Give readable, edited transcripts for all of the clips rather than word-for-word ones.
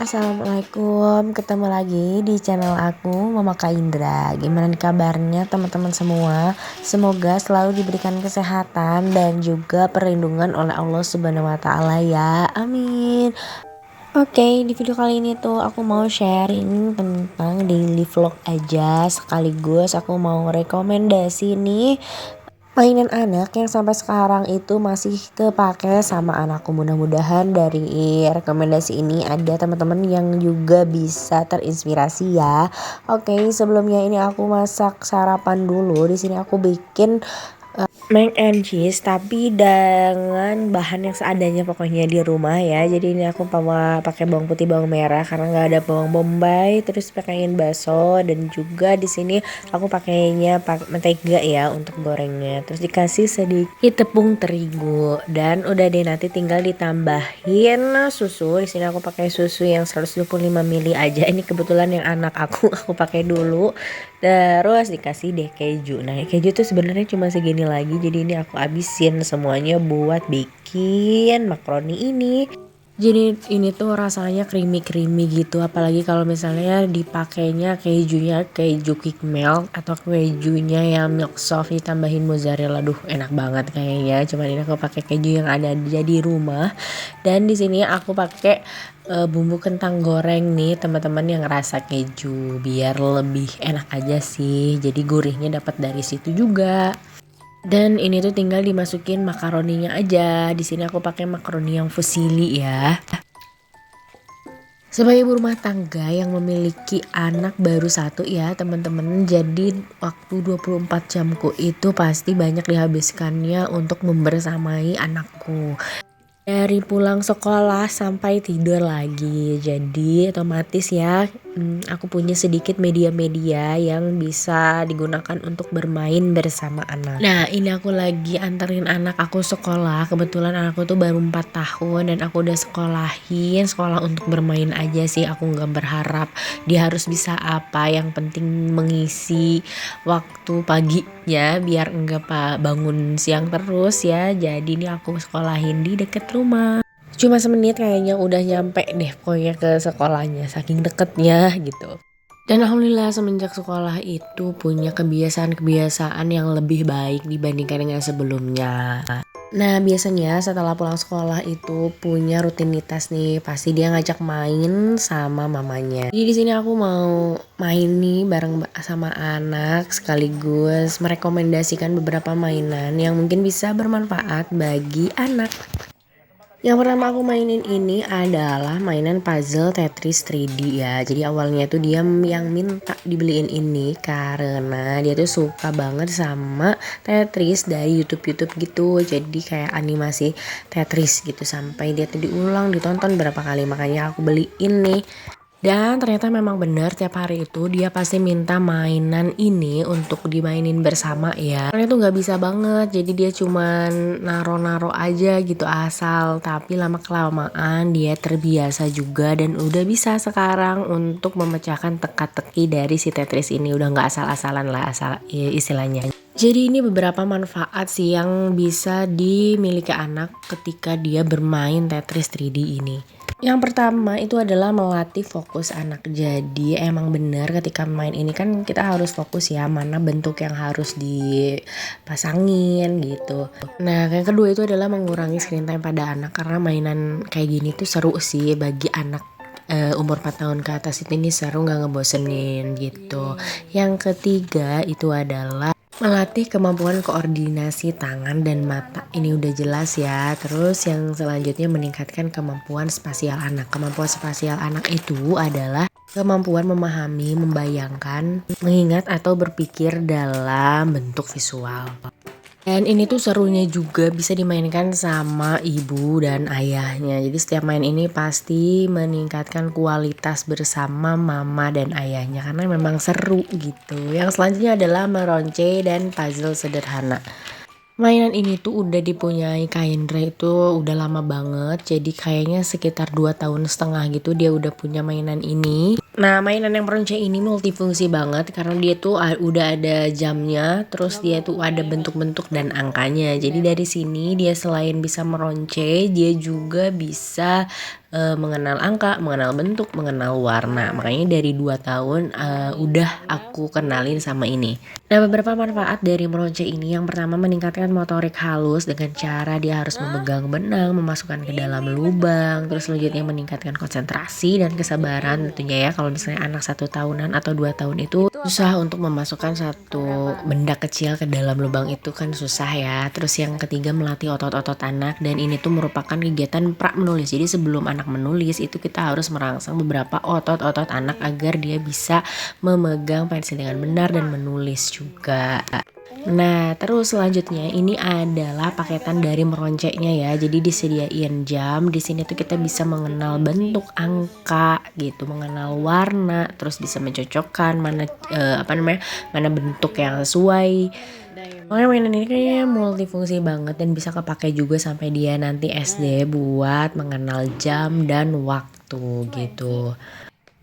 Assalamualaikum, ketemu lagi di channel aku Mama Kak Indra. Gimana nih kabarnya teman-teman semua? Semoga selalu diberikan kesehatan dan juga perlindungan oleh Allah Subhanahu wa taala ya. Amin. Oke, di video kali ini tuh aku mau sharing tentang daily vlog aja, sekaligus aku mau rekomendasi nih mainan anak yang sampai sekarang itu masih kepake sama anakku. Mudah-mudahan dari rekomendasi ini ada teman-teman yang juga bisa terinspirasi ya. Oke, sebelumnya ini aku masak sarapan dulu. Di sini aku bikin mac and cheese tapi dengan bahan yang seadanya pokoknya di rumah ya. Jadi ini aku pakai bawang putih, bawang merah karena nggak ada bawang bombay, terus pakaiin bakso, dan juga di sini aku pakainya mentega ya untuk gorengnya. Terus dikasih sedikit tepung terigu dan udah deh, nanti tinggal ditambahin susu. Di sini aku pakai susu yang 125 ml aja. Ini kebetulan yang anak aku pakai dulu. Terus dikasih deh keju. Nah, keju tuh sebenarnya cuma segini lagi. Jadi ini aku habisin semuanya buat bikin makaroni ini. Jadi ini tuh rasanya creamy gitu, apalagi kalau misalnya dipakainya kejunya keju quick melt atau kejunya yang milk soft ditambahin mozzarella. Duh, enak banget kayaknya. Cuman ini aku pakai keju yang ada di rumah. Dan di sini aku pakai bumbu kentang goreng nih teman-teman yang rasa keju, biar lebih enak aja sih. Jadi gurihnya dapat dari situ juga. Dan ini tuh tinggal dimasukin makaroninya aja. Di sini aku pakai makaroni yang fusilli ya. Sebagai ibu rumah tangga yang memiliki anak baru satu ya teman-teman, jadi waktu 24 jamku itu pasti banyak dihabiskannya untuk membersamai anakku. Dari pulang sekolah sampai tidur lagi. Jadi otomatis ya aku punya sedikit media-media yang bisa digunakan untuk bermain bersama anak. Nah, ini aku lagi anterin anak aku sekolah. Kebetulan anakku tuh baru 4 tahun dan aku udah sekolah untuk bermain aja sih. Aku gak berharap dia harus bisa apa, yang penting mengisi waktu paginya biar enggak bangun siang terus ya. Jadi ini aku sekolahin di deket rumah. Cuma semenit kayaknya udah nyampe deh pokoknya ke sekolahnya, saking deketnya gitu. Dan alhamdulillah semenjak sekolah itu punya kebiasaan-kebiasaan yang lebih baik dibandingkan dengan sebelumnya. Nah, biasanya setelah pulang sekolah itu punya rutinitas nih, pasti dia ngajak main sama mamanya. Jadi di sini aku mau main nih bareng sama anak, sekaligus merekomendasikan beberapa mainan yang mungkin bisa bermanfaat bagi anak. Yang pertama aku mainin ini adalah mainan puzzle Tetris 3D ya. Jadi awalnya tuh dia yang minta dibeliin ini karena dia tuh suka banget sama Tetris dari YouTube gitu. Jadi kayak animasi Tetris gitu, sampai dia tuh ditonton berapa kali, makanya aku beliin nih. Dan ternyata memang benar tiap hari itu dia pasti minta mainan ini untuk dimainin bersama ya. Karena itu nggak bisa banget, jadi dia cuman naro-naro aja gitu asal. Tapi lama kelamaan dia terbiasa juga dan udah bisa sekarang untuk memecahkan teka-teki dari si Tetris ini. Udah nggak asal-asalan lah istilahnya. Jadi ini beberapa manfaat sih yang bisa dimiliki anak ketika dia bermain Tetris 3D ini. Yang pertama itu adalah melatih fokus anak. Jadi emang bener ketika main ini kan kita harus fokus ya, mana bentuk yang harus dipasangin gitu. Nah, yang kedua itu adalah mengurangi screen time pada anak, karena mainan kayak gini tuh seru sih bagi anak umur 4 tahun ke atas. Ini seru, gak ngebosenin gitu. Yang ketiga itu adalah melatih kemampuan koordinasi tangan dan mata. Ini udah jelas ya. Terus yang selanjutnya meningkatkan kemampuan spasial anak. Kemampuan spasial anak itu adalah kemampuan memahami, membayangkan, mengingat atau berpikir dalam bentuk visual. Dan ini tuh serunya juga bisa dimainkan sama ibu dan ayahnya. Jadi setiap main ini pasti meningkatkan kualitas bersama mama dan ayahnya karena memang seru gitu. Yang selanjutnya adalah meronce dan puzzle sederhana. Mainan ini tuh udah dipunyai Kak Indra itu udah lama banget. Jadi kayaknya sekitar 2,5 tahun gitu dia udah punya mainan ini. Nah, mainan yang meronce ini multifungsi banget karena dia tuh udah ada jamnya, terus dia tuh ada bentuk-bentuk dan angkanya. Jadi dari sini dia selain bisa meronce, dia juga bisa mengenal angka, mengenal bentuk, mengenal warna. Makanya dari 2 tahun udah aku kenalin sama ini. Nah, beberapa manfaat dari meronce ini, yang pertama meningkatkan motorik halus dengan cara dia harus memegang benang, memasukkan ke dalam lubang, terus selanjutnya meningkatkan konsentrasi dan kesabaran tentunya ya. Kalau misalnya anak 1 tahunan atau 2 tahun itu susah untuk memasukkan satu benda kecil ke dalam lubang, itu kan susah ya. Terus yang ketiga melatih otot-otot anak, dan ini tuh merupakan kegiatan pra menulis. Jadi sebelum anak menulis itu kita harus merangsang beberapa otot-otot anak agar dia bisa memegang pensil dengan benar dan menulis juga. Nah, terus selanjutnya ini adalah paketan dari meronceknya ya. Jadi disediain jam. Di sini tuh kita bisa mengenal bentuk angka gitu, mengenal warna, terus bisa mencocokkan mana mana bentuk yang sesuai. Makanya mainan ini kayaknya multifungsi banget dan bisa kepakai juga sampai dia nanti SD buat mengenal jam dan waktu gitu.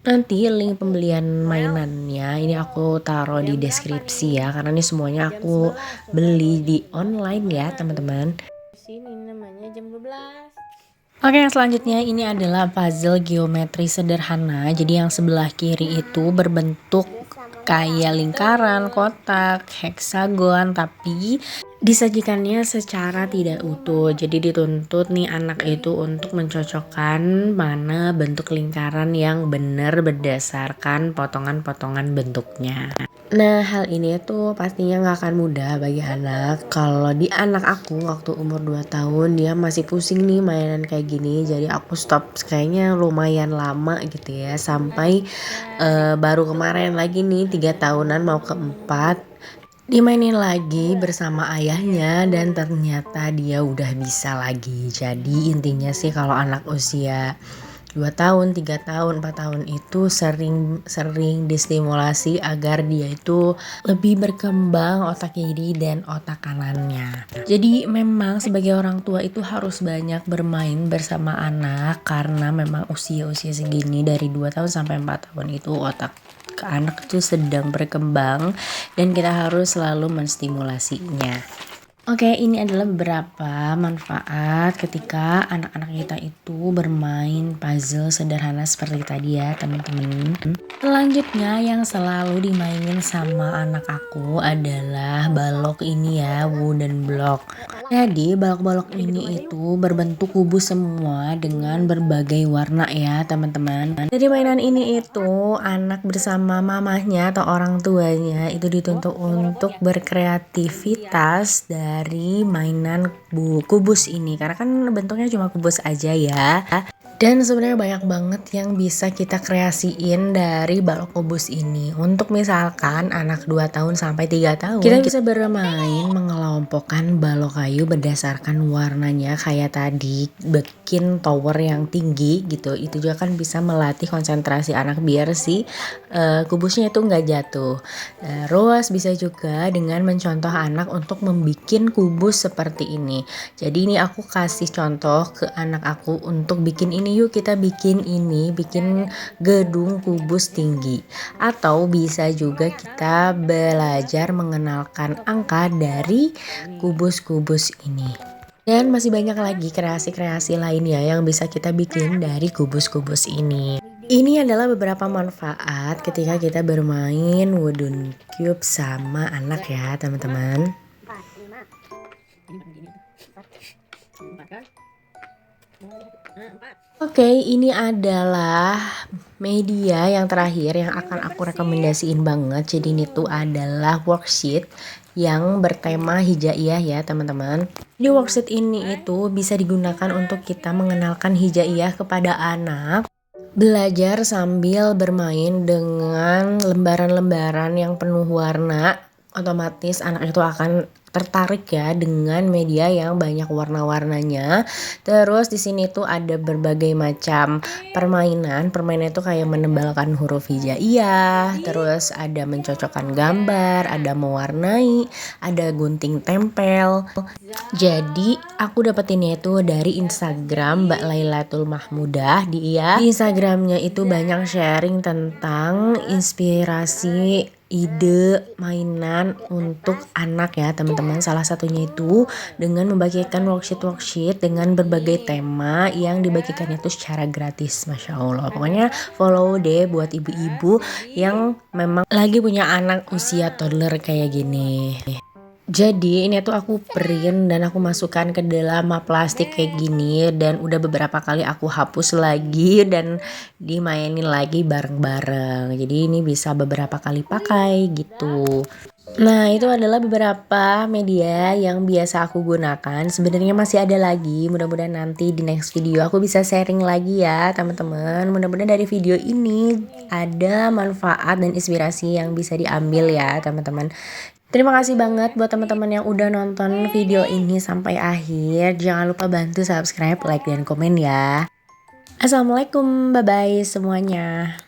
Nanti link pembelian mainannya ini aku taruh di deskripsi ya, karena ini semuanya aku beli di online ya teman-teman. Sini namanya jam 12. Oke, yang selanjutnya ini adalah puzzle geometri sederhana. Jadi yang sebelah kiri itu berbentuk kayak lingkaran, kotak, heksagon, tapi disajikannya secara tidak utuh. Jadi dituntut nih anak itu untuk mencocokkan mana bentuk lingkaran yang benar berdasarkan potongan-potongan bentuknya. Nah, hal ini tuh pastinya gak akan mudah bagi anak. Kalau di anak aku waktu umur 2 tahun dia masih pusing nih mainan kayak gini. Jadi aku stop kayaknya lumayan lama gitu ya. Sampai baru kemarin lagi nih 3 tahunan mau ke 4 dimainin lagi bersama ayahnya, dan ternyata dia udah bisa lagi. Jadi intinya sih kalau anak usia 2 tahun, 3 tahun, 4 tahun itu sering distimulasi agar dia itu lebih berkembang otak kiri dan otak kanannya. Jadi memang sebagai orang tua itu harus banyak bermain bersama anak, karena memang usia-usia segini dari 2 tahun sampai 4 tahun itu otak ke anak itu sedang berkembang dan kita harus selalu menstimulasinya. Oke, ini adalah beberapa manfaat ketika anak-anak kita itu bermain puzzle sederhana seperti tadi ya teman-teman. Selanjutnya yang selalu dimainin sama anak aku adalah balok ini ya, wooden block. Jadi balok-balok ini itu berbentuk kubus semua dengan berbagai warna ya teman-teman. Jadi mainan ini itu anak bersama mamahnya atau orang tuanya itu dituntut untuk berkreativitas dari mainan kubus ini, karena kan bentuknya cuma kubus aja ya. Dan sebenarnya banyak banget yang bisa kita kreasiin dari balok kubus ini. Untuk misalkan anak 2 tahun sampai 3 tahun, kita bisa bermain mengelompokkan balok kayu berdasarkan warnanya kayak tadi, bikin tower yang tinggi gitu. Itu juga kan bisa melatih konsentrasi anak biar si kubusnya itu nggak jatuh. Terus bisa juga dengan mencontoh anak untuk membuat kubus seperti ini. Jadi ini aku kasih contoh ke anak aku untuk bikin ini, yuk kita bikin ini, bikin gedung kubus tinggi. Atau bisa juga kita belajar mengenalkan angka dari kubus-kubus ini. Dan masih banyak lagi kreasi-kreasi lainnya yang bisa kita bikin dari kubus-kubus ini. Ini adalah beberapa manfaat ketika kita bermain wooden cube sama anak ya teman-teman. Oke, ini adalah media yang terakhir yang akan aku rekomendasiin banget. Jadi ini tuh adalah worksheet yang bertema hijaiyah ya teman-teman. Di worksheet ini itu bisa digunakan untuk kita mengenalkan hijaiyah kepada anak. Belajar sambil bermain dengan lembaran-lembaran yang penuh warna, otomatis anak itu akan tertarik ya dengan media yang banyak warna-warnanya. Terus di sini tuh ada berbagai macam permainan. Permainan itu kayak menebalkan huruf hijaiyah, terus ada mencocokkan gambar, ada mewarnai, ada gunting tempel. Jadi aku dapetinnya itu dari Instagram Mbak Lailatul Mahmudah. Dia di Instagramnya itu banyak sharing tentang inspirasi ide mainan untuk anak ya teman-teman. Salah satunya itu dengan membagikan worksheet dengan berbagai tema yang dibagikannya itu secara gratis. Masya Allah, pokoknya follow deh buat ibu-ibu yang memang lagi punya anak usia toddler kayak gini. Jadi ini tuh aku print dan aku masukkan ke dalam map plastik kayak gini, dan udah beberapa kali aku hapus lagi dan dimainin lagi bareng-bareng. Jadi ini bisa beberapa kali pakai gitu. Nah, itu adalah beberapa media yang biasa aku gunakan. Sebenarnya masih ada lagi. Mudah-mudahan nanti di next video aku bisa sharing lagi ya, teman-teman. Mudah-mudahan dari video ini ada manfaat dan inspirasi yang bisa diambil ya, teman-teman. Terima kasih banget buat teman-teman yang udah nonton video ini sampai akhir. Jangan lupa bantu subscribe, like, dan komen ya. Assalamualaikum, bye-bye semuanya.